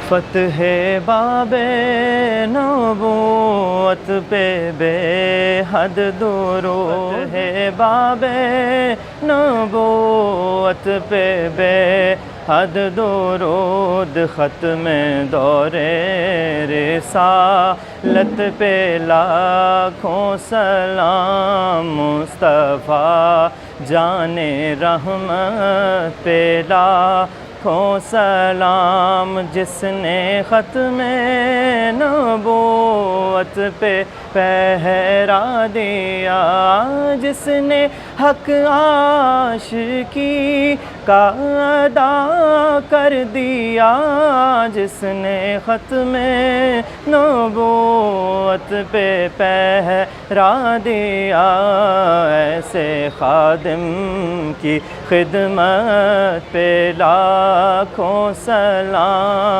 فتح باب نبوت پہ بے حد درود ہے، باب نبوت پہ بے حد درود، ختم دور رسالت پہ لاکھوں سلام، مصطفیٰ جان رحمت پہ لاکھوں سلام، جس نے ختم نبوت پہ پہرا دیا، جس نے حق عاشقی کا ادا کر دیا، جس نے ختم نبوت پہ پہرا دیا، ایسے خادم کی خدمت پہ لاکھوں سلام۔